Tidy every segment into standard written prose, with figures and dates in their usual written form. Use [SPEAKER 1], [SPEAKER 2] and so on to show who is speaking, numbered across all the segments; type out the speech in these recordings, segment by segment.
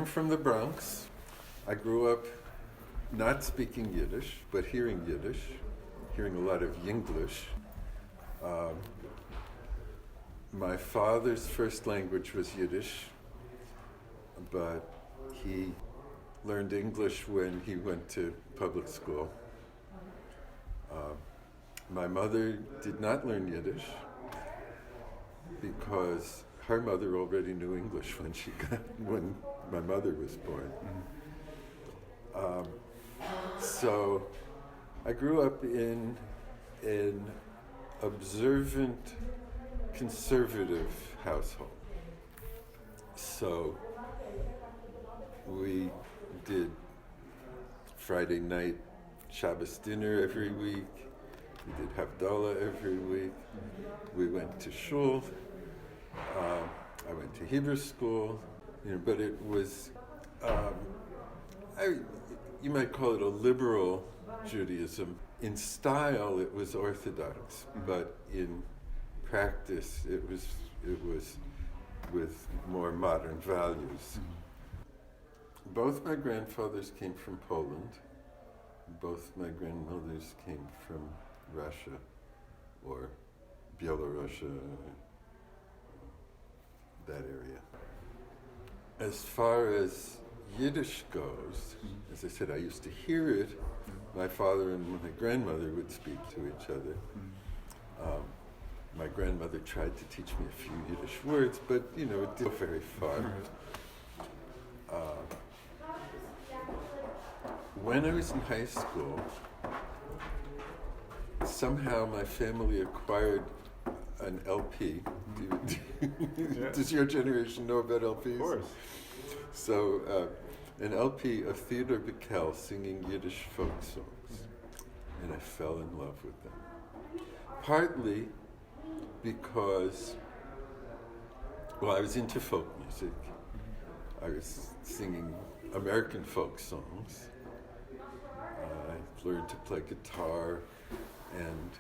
[SPEAKER 1] I'm from the Bronx. I grew up not speaking Yiddish, but hearing Yiddish, hearing a lot of Yinglish. My father's first language was Yiddish, but he learned English when he went to public school. My mother did not learn Yiddish because her mother already knew English when my mother was born. So I grew up in an observant, conservative household. So we did Friday night Shabbos dinner every week. We did Havdalah every week. We went to shul. I went to Hebrew school, but it was, you might call it a liberal Judaism. In style, it was Orthodox, but in practice, it was with more modern values. Both my grandfathers came from Poland. Both my grandmothers came from Russia or Belarusia, that area. As far as Yiddish goes, as I said, I used to hear it. My father and my grandmother would speak to each other. My grandmother tried to teach me a few Yiddish words, but it didn't go very far. When I was in high school, somehow my family acquired an LP. Does your generation know about LPs?
[SPEAKER 2] Of course.
[SPEAKER 1] So, an LP of Theodor Bickel singing Yiddish folk songs, and I fell in love with them. Partly because, I was into folk music. I was singing American folk songs. I learned to play guitar, and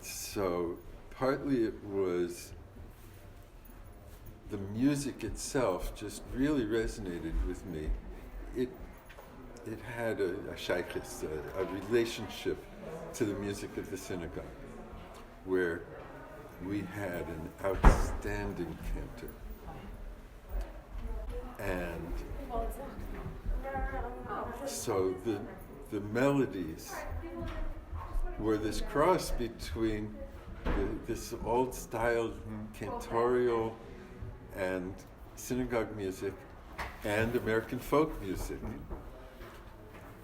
[SPEAKER 1] so partly it was the music itself just really resonated with me. It had a shaykhis, a relationship to the music of the synagogue, where we had an outstanding cantor. And so the melodies were this cross between this old style cantorial and synagogue music and American folk music.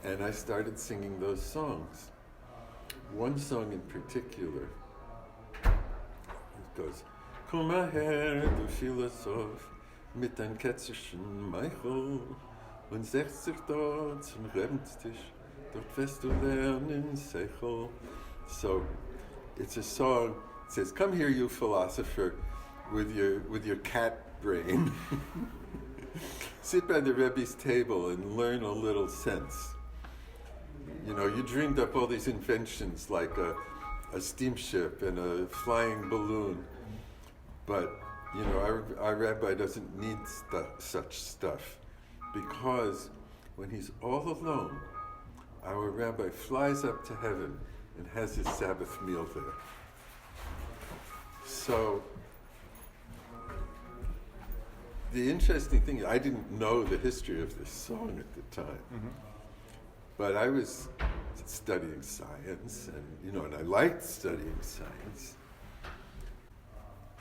[SPEAKER 1] And I started singing those songs. One song in particular, it goes, Komm her, du Philosoph, mit dein ketzerschen Meichel, und setz dich dort zum Rebentisch, dort wirst du lernen Seichel. So, it's a song that says, come here, you philosopher, with your cat brain. Sit by the Rebbe's table and learn a little sense. You dreamed up all these inventions like a steamship and a flying balloon, but our rabbi doesn't need such stuff, because when he's all alone, our rabbi flies up to heaven and has his Sabbath meal there. So the interesting thing, I didn't know the history of this song at the time. But I was studying science, and I liked studying science.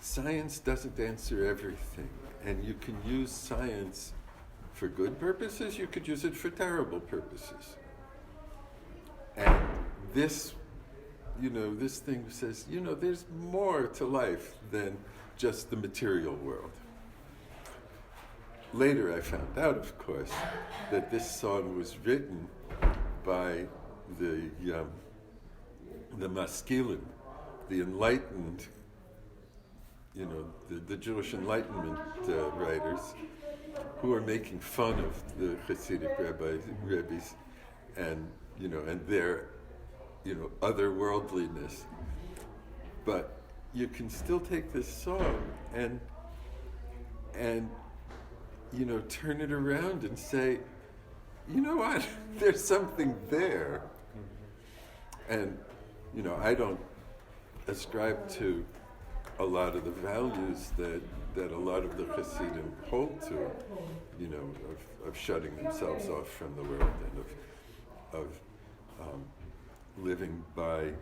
[SPEAKER 1] Science doesn't answer everything, and you can use science for good purposes, you could use it for terrible purposes. And this thing says, there's more to life than just the material world. Later I found out, of course, that this song was written by the maskilim, the enlightened, the Jewish Enlightenment writers, who are making fun of the Hasidic rabbis, and their, otherworldliness. But you can still take this song and and, turn it around and say, you know what, there's something there. And, I don't ascribe to a lot of the values that a lot of the Hasidim hold to, of shutting themselves off from the world and of living by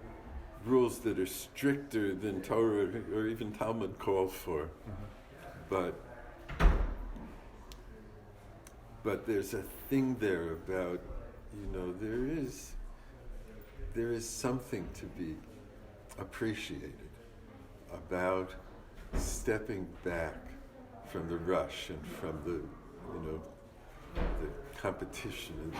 [SPEAKER 1] rules that are stricter than Torah or even Talmud call for. But there's a thing there about, there is something to be appreciated about stepping back from the rush and from the competition.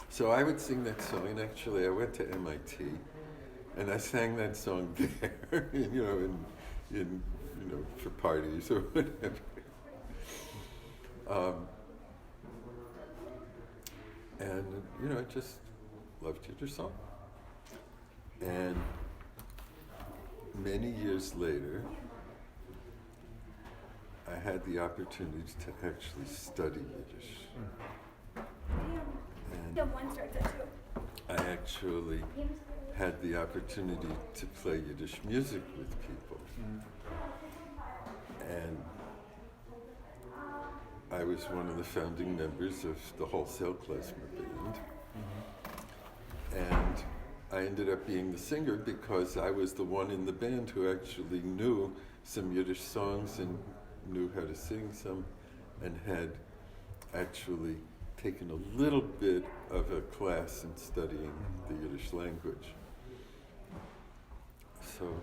[SPEAKER 1] So I would sing that song, and actually I went to MIT, and I sang that song there, in for parties or whatever. And I just loved Yiddish song. And many years later, I had the opportunity to actually study Yiddish. And I actually had the opportunity to play Yiddish music with people. And I was one of the founding members of the Wholesale Klezmer Band. And I ended up being the singer because I was the one in the band who actually knew some Yiddish songs and knew how to sing some, and had actually taken a little bit of a class in studying the Yiddish language. So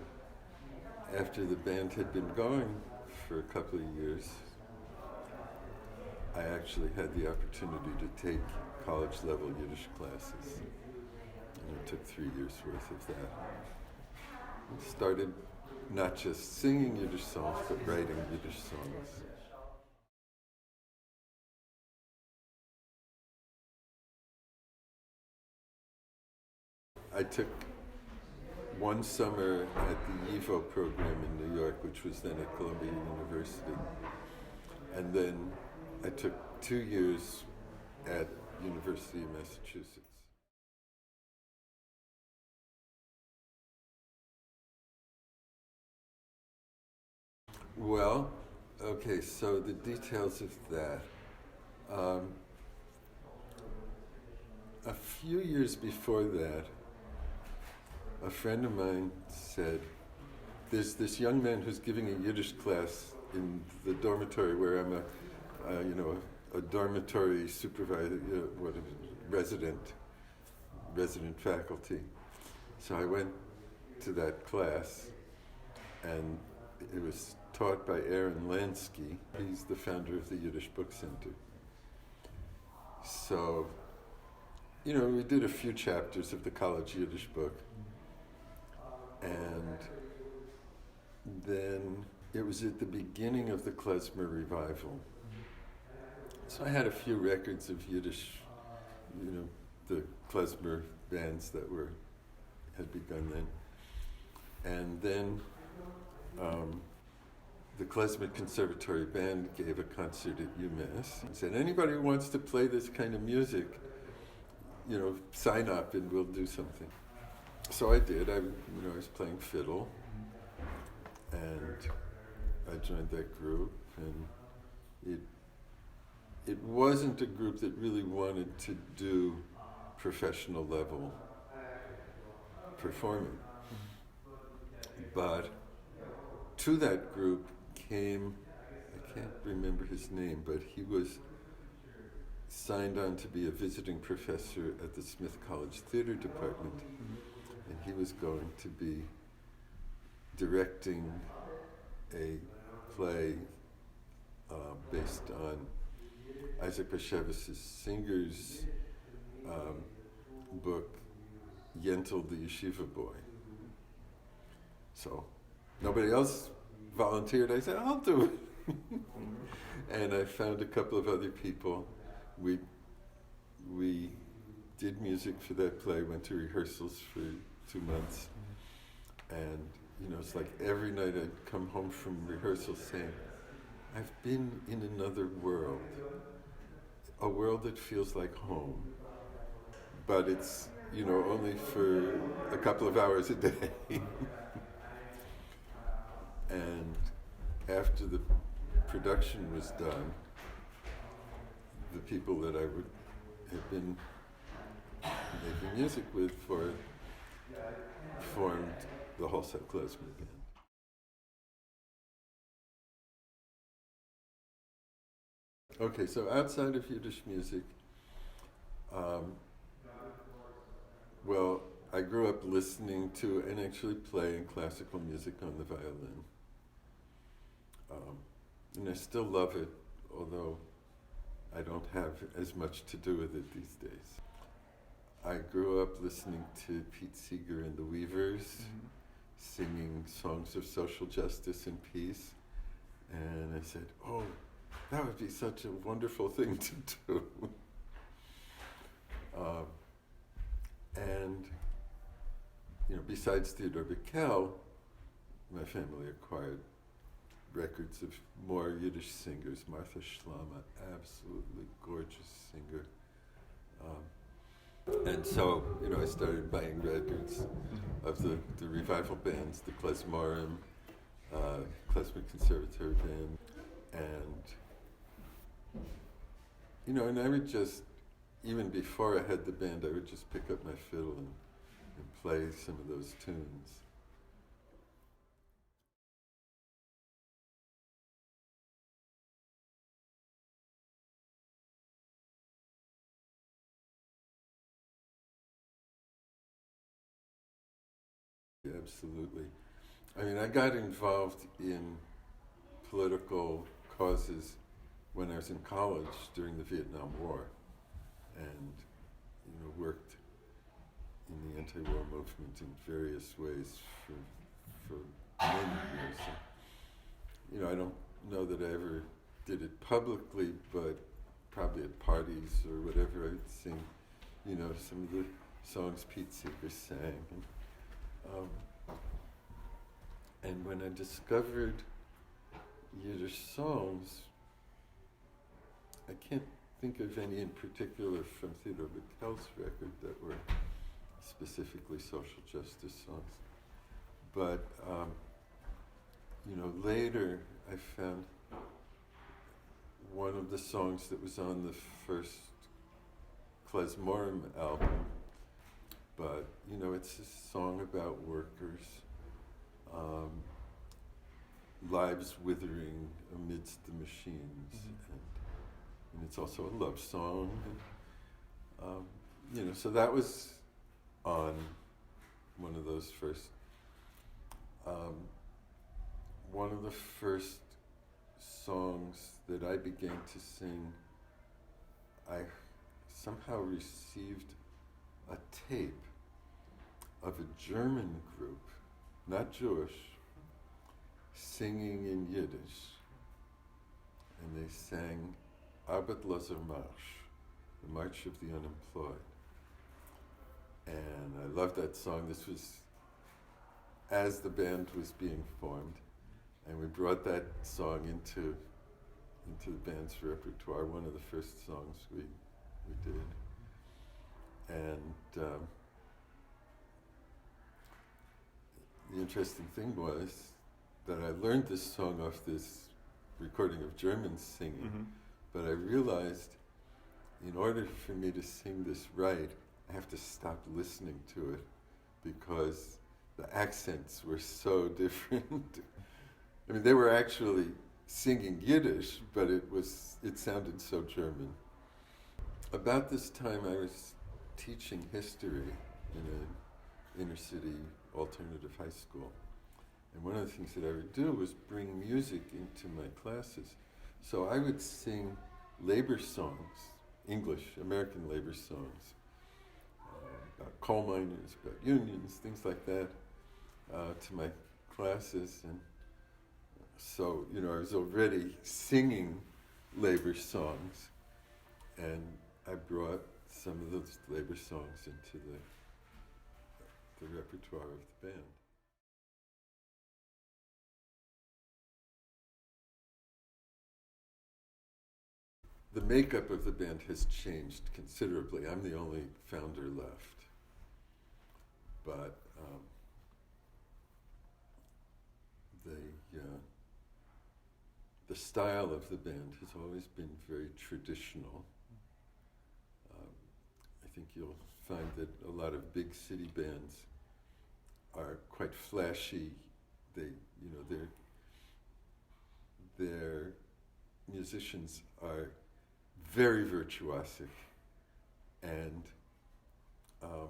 [SPEAKER 1] after the band had been going for a couple of years, I actually had the opportunity to take college-level Yiddish classes. And it took 3 years worth of that. I started not just singing Yiddish songs, but writing Yiddish songs. I took one summer at the YIVO program in New York, which was then at Columbia University. And then I took 2 years at University of Massachusetts. Well, okay, so the details of that. A few years before that, a friend of mine said, there's this young man who's giving a Yiddish class in the dormitory where I'm a dormitory supervisor, resident faculty. So I went to that class, and it was taught by Aaron Lansky. He's the founder of the Yiddish Book Center. So, we did a few chapters of the college Yiddish book. And then it was at the beginning of the klezmer revival. So I had a few records of Yiddish, the klezmer bands that had begun then. And then the Klezmer Conservatory Band gave a concert at UMass and said, anybody who wants to play this kind of music, sign up and we'll do something. So I did. I was playing fiddle, and I joined that group, and it wasn't a group that really wanted to do professional level performing. But to that group came, I can't remember his name, but he was signed on to be a visiting professor at the Smith College Theater Department. And he was going to be directing a play based on Isaac Bashevis' singer's book, Yentl the Yeshiva Boy. So nobody else volunteered. I said, I'll do it. And I found a couple of other people. We did music for that play, went to rehearsals for 2 months. And, it's like every night I'd come home from rehearsal saying, I've been in another world, a world that feels like home, but it's, only for a couple of hours a day. And after the production was done, the people that I would have been making music with formed the Wholesale Klezmer Band. Okay, so outside of Yiddish music, well, I grew up listening to and actually playing classical music on the violin. And I still love it, although I don't have as much to do with it these days. I grew up listening to Pete Seeger and the Weavers, singing songs of social justice and peace. And I said, oh, that would be such a wonderful thing to do. And, besides Theodore Bickel, my family acquired records of more Yiddish singers. Martha Schlama, absolutely gorgeous singer. And so, I started buying records of the revival bands, the Klezmorim, Klezmer Conservatory Band, and I would just, even before I had the band, I would just pick up my fiddle and play some of those tunes. Yeah, absolutely. I got involved in political causes when I was in college during the Vietnam War, and worked in the anti-war movement in various ways for many years. And, I don't know that I ever did it publicly, but probably at parties or whatever, I'd sing, some of the songs Pete Seeger sang. And when I discovered Yiddish songs, I can't think of any in particular from Theodore Bickel's record that were specifically social justice songs. But, later I found one of the songs that was on the first Klezmorim album, but, it's a song about workers, lives withering amidst the machines, and it's also a love song. And, so that was on one of those first. One of the first songs that I began to sing, I somehow received a tape of a German group, not Jewish, singing in Yiddish. And they sang Arbeitsloser Marsch, the March of the Unemployed. And I loved that song. This was as the band was being formed, and we brought that song into the band's repertoire, one of the first songs we did. And the interesting thing was that I learned this song off this recording of Germans singing, but I realized in order for me to sing this right, I have to stop listening to it because the accents were so different. They were actually singing Yiddish, but it sounded so German. About this time, I was teaching history in an inner city alternative high school. And one of the things that I would do was bring music into my classes. So I would sing labor songs, English, American labor songs, about coal miners, about unions, things like that, to my classes. And so, I was already singing labor songs, and I brought some of those labor songs into the repertoire of the band. the makeup of the band has changed considerably. I'm the only founder left. But the style of the band has always been very traditional. I think you'll find that a lot of big city bands are quite flashy. Their musicians are very virtuosic, and I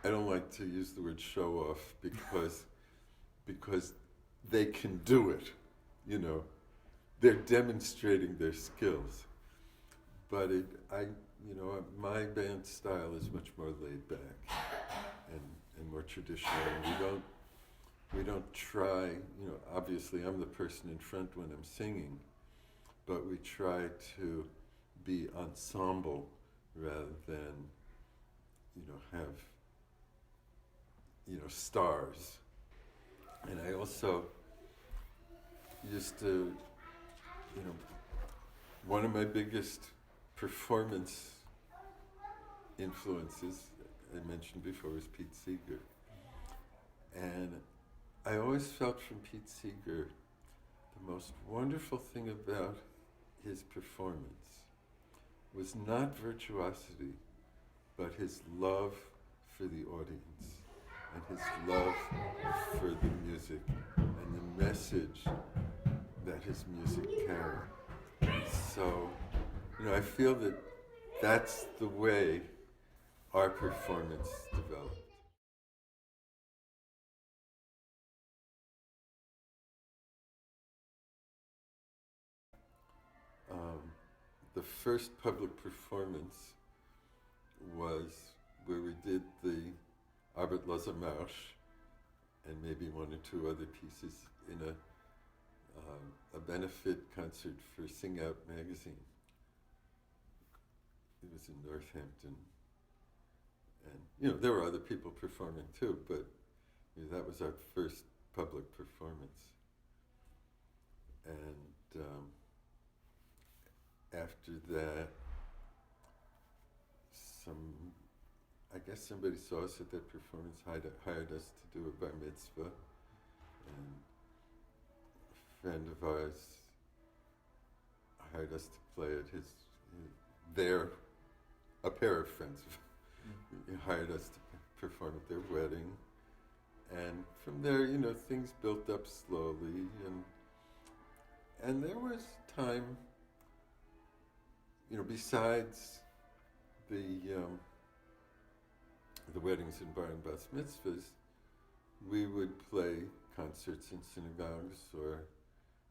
[SPEAKER 1] don't like to use the word show off because they can do it, They're demonstrating their skills. But my band style is much more laid back and more traditional. And we don't try, obviously I'm the person in front when I'm singing, but we try to be ensemble rather than, have, stars. And I also used to, one of my biggest performance influences, I mentioned before, was Pete Seeger. And I always felt from Pete Seeger the most wonderful thing about his performance was not virtuosity, but his love for the audience and his love for the music and the message that his music carried. So, I feel that that's the way our performance developed. The first public performance was where we did the Arbeit Loser Marsch and maybe one or two other pieces in a benefit concert for Sing Out magazine. It was in Northampton. And, there were other people performing too, but that was our first public performance. And after that, I guess somebody saw us at that performance, hired us to do a bar mitzvah, and a friend of ours hired us to play at a pair of friends hired us to perform at their wedding, and from there, things built up slowly, and there was time, besides the weddings and bar and bas mitzvahs, we would play concerts in synagogues or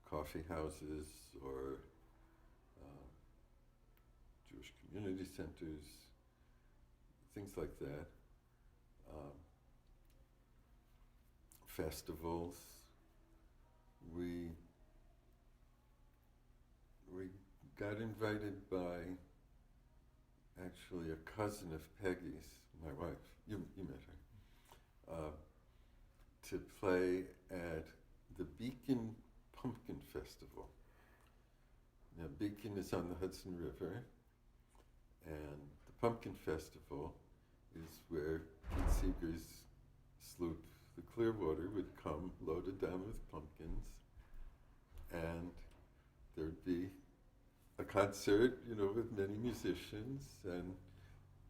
[SPEAKER 1] coffee houses or Jewish community centers, things like that. Festivals. We got invited by actually a cousin of Peggy's, my wife, you met her, to play at the Beacon Pumpkin Festival. Now, Beacon is on the Hudson River, and the Pumpkin Festival is where Pete Seeger's sloop, the Clearwater, would come loaded down with pumpkins, and there'd be a concert, with many musicians, and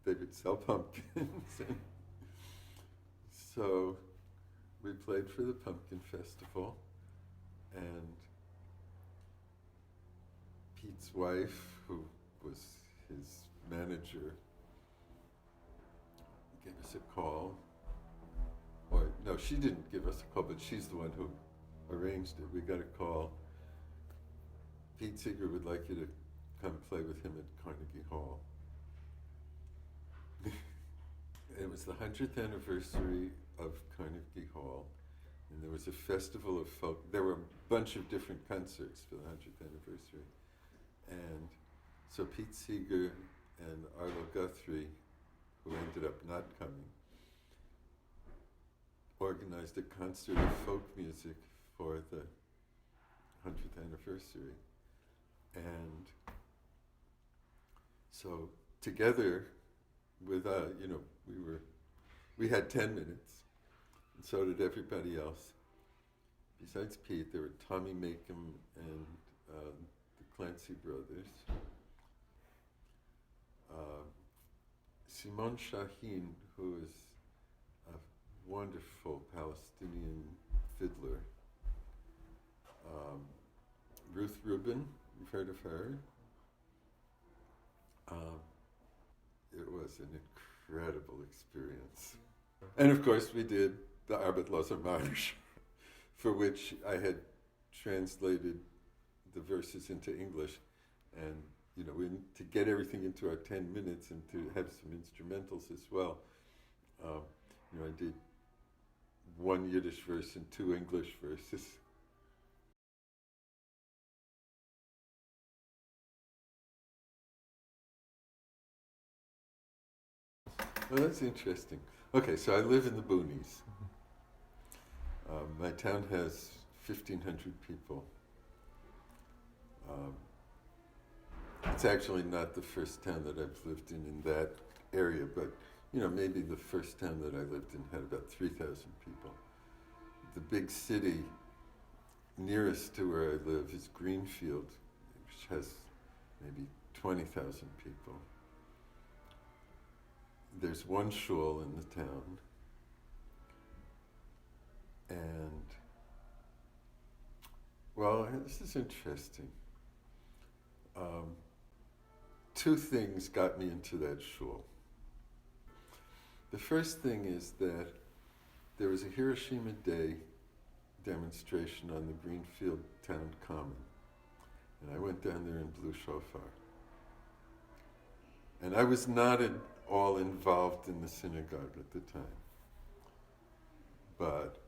[SPEAKER 1] they would sell pumpkins. And so we played for the Pumpkin Festival, and Pete's wife, who was his manager, gave us a call. Or, no, she didn't give us a call, but she's the one who arranged it. We got a call. Pete Seeger would like you to come play with him at Carnegie Hall. It was the 100th anniversary of Carnegie Hall, and there was a festival of folk. There were a bunch of different concerts for the 100th anniversary. And so Pete Seeger and Arlo Guthrie, who ended up not coming, organized a concert of folk music for the 100th anniversary. And so together with, we had 10 minutes, and so did everybody else. Besides Pete, there were Tommy Makem and the Clancy brothers. Simon Shaheen, who is a wonderful Palestinian fiddler. Ruth Rubin, you've heard of her. It was an incredible experience. And of course we did the Arbeitloser Marsch, for which I had translated the verses into English, and to get everything into our 10 minutes and to have some instrumentals as well. I did one Yiddish verse and two English verses. Oh, that's interesting. Okay, so I live in the boonies. My town has 1,500 people. It's actually not the first town that I've lived in that area, but maybe the first town that I lived in had about 3,000 people. The big city nearest to where I live is Greenfield, which has maybe 20,000 people. There's one shul in the town, and, well, this is interesting. Two things got me into that shul. The first thing is that there was a Hiroshima Day demonstration on the Greenfield Town Common, and I went down there and blew shofar. And I was not at all involved in the synagogue at the time. But,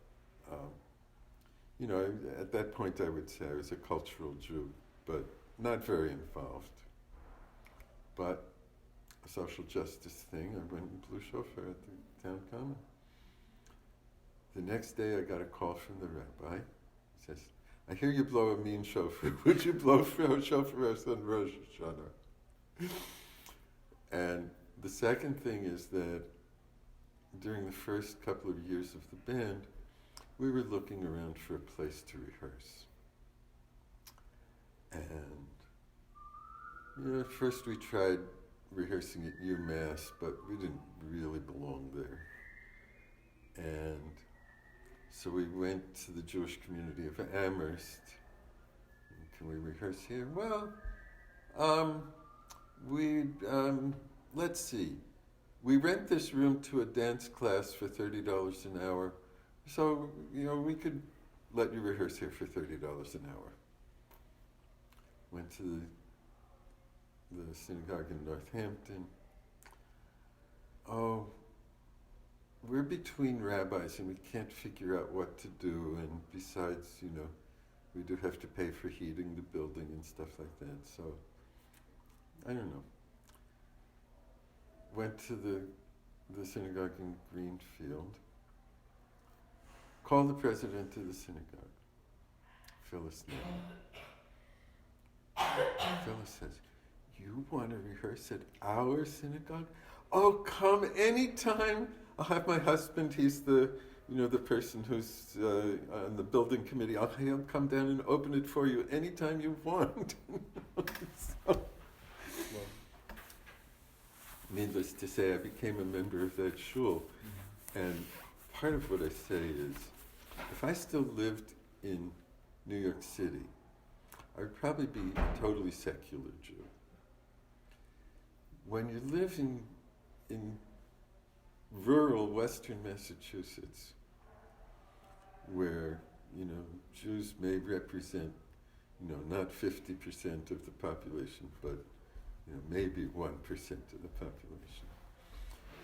[SPEAKER 1] at that point I would say I was a cultural Jew, but not very involved. But a social justice thing, I went and blew shofar at the town common. The next day I got a call from the rabbi. He says, I hear you blow a mean shofar. Would you blow shofar on Rosh Hashanah? And the second thing is that during the first couple of years of the band, we were looking around for a place to rehearse. And at first we tried rehearsing at UMass, but we didn't really belong there. And so we went to the Jewish community of Amherst. Can we rehearse here? Well, let's see. We rent this room to a dance class for $30 an hour. So, we could let you rehearse here for $30 an hour. Went to the synagogue in Northampton. Oh, we're between rabbis and we can't figure out what to do. And besides, we do have to pay for heating the building and stuff like that. So, I don't know. Went to the synagogue in Greenfield. Called the president of the synagogue, Phyllis Nell. Phyllis says, you want to rehearse at our synagogue? Oh, come anytime. I'll have my husband, he's the person who's on the building committee. He'll come down and open it for you anytime you want. So, needless to say, I became a member of that shul. And part of what I say is, if I still lived in New York City, I would probably be a totally secular Jew. When you live in rural Western Massachusetts, where, Jews may represent, not 50% of the population, but, maybe 1% of the population.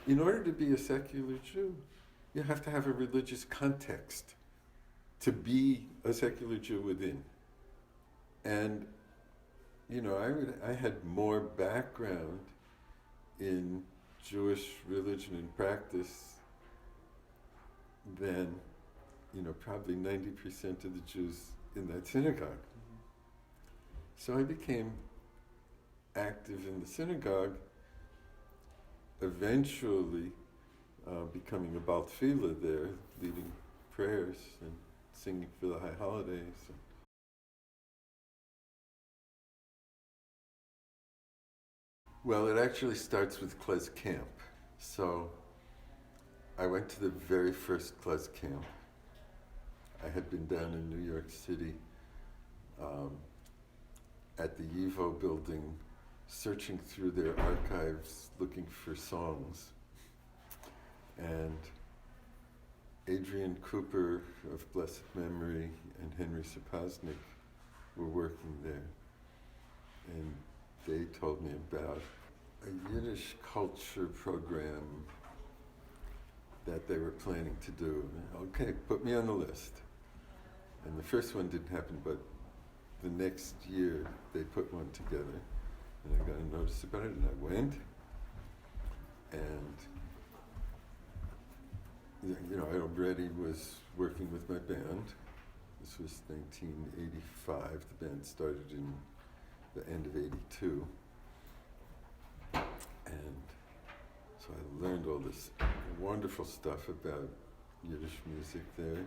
[SPEAKER 1] In order to be a secular Jew, you have to have a religious context to be a secular Jew within. And, I had more background in Jewish religion and practice than, probably 90% of the Jews in that synagogue. So I became active in the synagogue, eventually becoming a Baal Tefillah there, leading prayers and singing for the high holidays. Well, it actually starts with Klez Camp. So I went to the very first Klez Camp. I had been down in New York City at the YIVO building, searching through their archives, looking for songs. And Adrian Cooper of blessed memory and Henry Sapaznik were working there. And they told me about a Yiddish culture program that they were planning to do. Okay, put me on the list. And the first one didn't happen, but the next year they put one together. And I got a notice about it, and I went. And I already was working with my band. This was 1985. The band started in the end of '82. And so I learned all this wonderful stuff about Yiddish music there.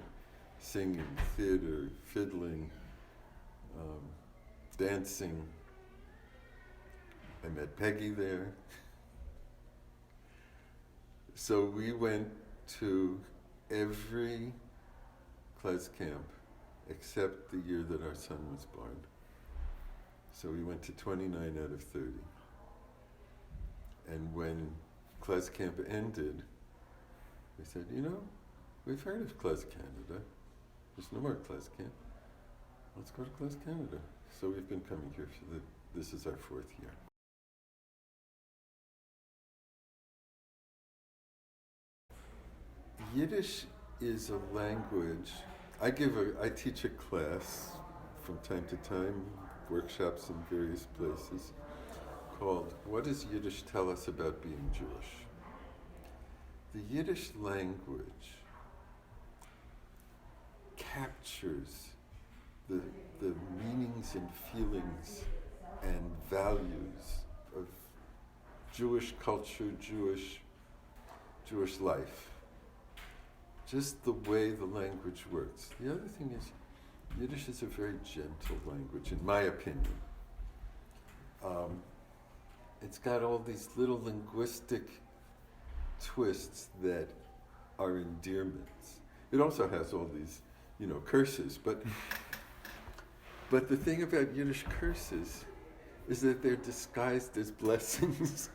[SPEAKER 1] Singing, theater, fiddling, dancing. I met Peggy there. So we went to every Klez camp except the year that our son was born. So we went to 29 out of 30. And when Klez camp ended, we said, we've heard of Klez Canada. There's no more Klez camp. Let's go to Klez Canada. So we've been coming here for this is our 4th year. Yiddish is a language. I teach a class from time to time, workshops in various places, called What Does Yiddish Tell Us About Being Jewish? The Yiddish language captures the meanings and feelings and values of Jewish culture, Jewish life. Just the way the language works. The other thing is, Yiddish is a very gentle language, in my opinion. It's got all these little linguistic twists that are endearments. It also has all these, curses, but the thing about Yiddish curses is that they're disguised as blessings.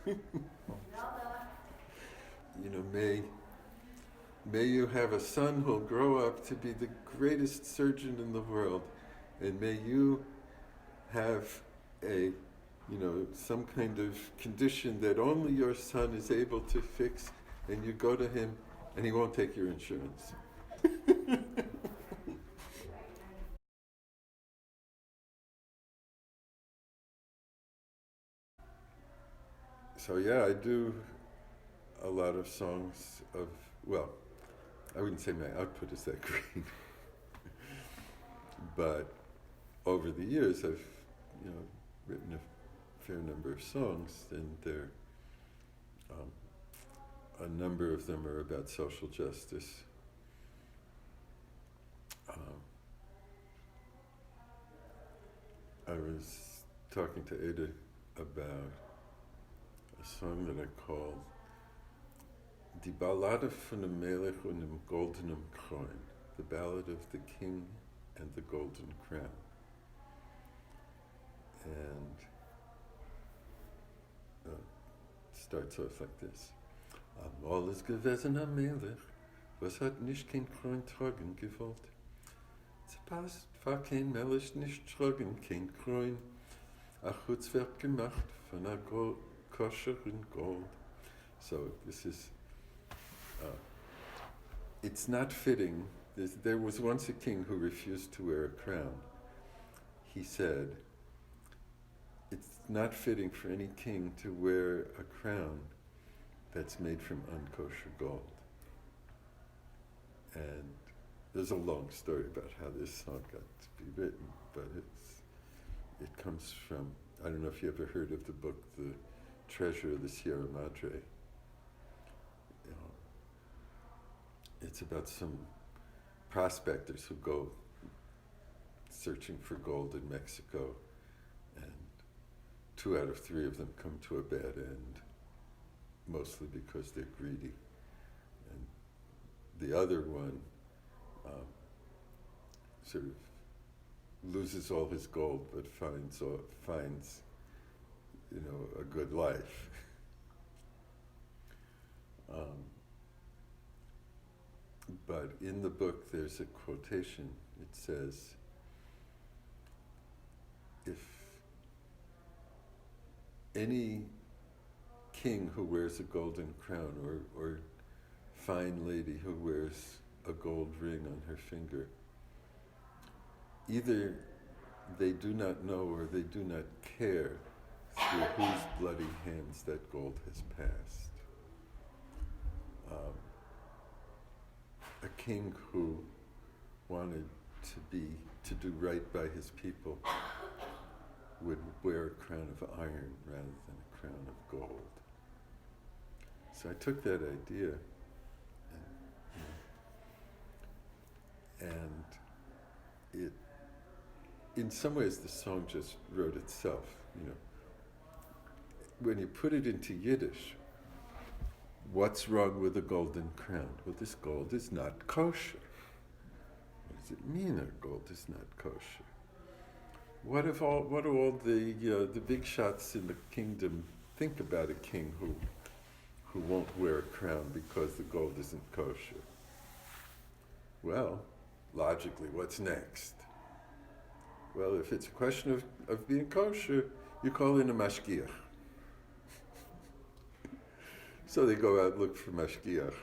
[SPEAKER 1] May you have a son who'll grow up to be the greatest surgeon in the world, and may you have some kind of condition that only your son is able to fix, and you go to him and he won't take your insurance. So I do a lot of songs of, I wouldn't say my output is that great, but over the years I've, written a fair number of songs, and a number of them are about social justice. I was talking to Ada about a song that I called Die Ballade von dem Melech und dem goldenen Kroon, the Ballad of the King and the Golden Crown. And it starts off like this. Amol ist gewesen am Melech, was hat nicht kein Kroon tragen gewollt. Zepasst war kein Melech nicht tragen, kein Kroon, ach Hutz wird gemacht von a kosheren gold. So this is, it's not fitting. There was once a king who refused to wear a crown. He said, it's not fitting for any king to wear a crown that's made from unkosher gold. And there's a long story about how this song got to be written, but it comes from, I don't know if you ever heard of the book, The Treasure of the Sierra Madre. It's about some prospectors who go searching for gold in Mexico, and 2 out of 3 of them come to a bad end, mostly because they're greedy. And the other one sort of loses all his gold, but finds a good life. But in the book there's a quotation. It says, if any king who wears a golden crown, or fine lady who wears a gold ring on her finger, either they do not know or they do not care through whose bloody hands that gold has passed. A king who wanted to do right by his people would wear a crown of iron rather than a crown of gold. So I took that idea and it, in some ways the song just wrote itself, When you put it into Yiddish, what's wrong with a golden crown? Well, this gold is not kosher. What does it mean that gold is not kosher? What do all the big shots in the kingdom think about a king who won't wear a crown because the gold isn't kosher? Well, logically, what's next? Well, if it's a question of being kosher, you call in a mashgiach. So they go out and look for mashgiach.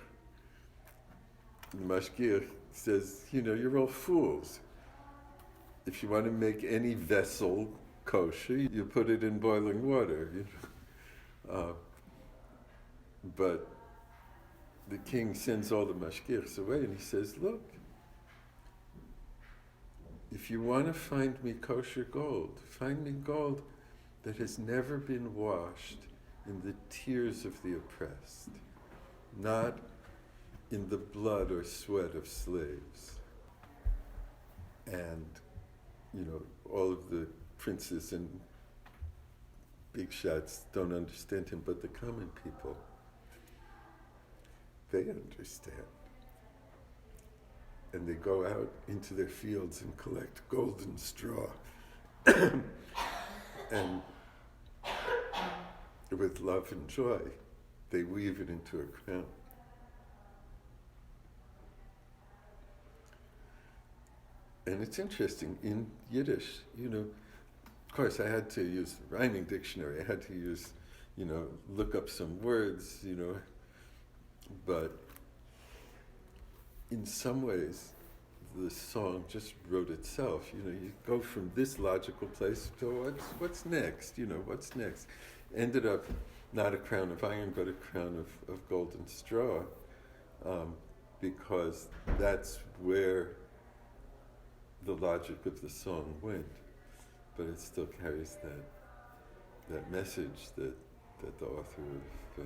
[SPEAKER 1] The mashgiach says, you're all fools. If you want to make any vessel kosher, you put it in boiling water. But the king sends all the mashgiachs away and he says, look, if you want to find me kosher gold, find me gold that has never been washed in the tears of the oppressed, not in the blood or sweat of slaves. And, all of the princes and big shots don't understand him, but the common people, they understand. And they go out into their fields and collect golden straw. And with love and joy, they weave it into a crown. And it's interesting, in Yiddish, of course I had to use the rhyming dictionary, I had to use, look up some words, but in some ways, the song just wrote itself. You go from this logical place to what's next, what's next. Ended up not a crown of iron, but a crown of golden straw, because that's where the logic of the song went. But it still carries that message that the author of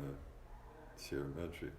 [SPEAKER 1] Sierra Madre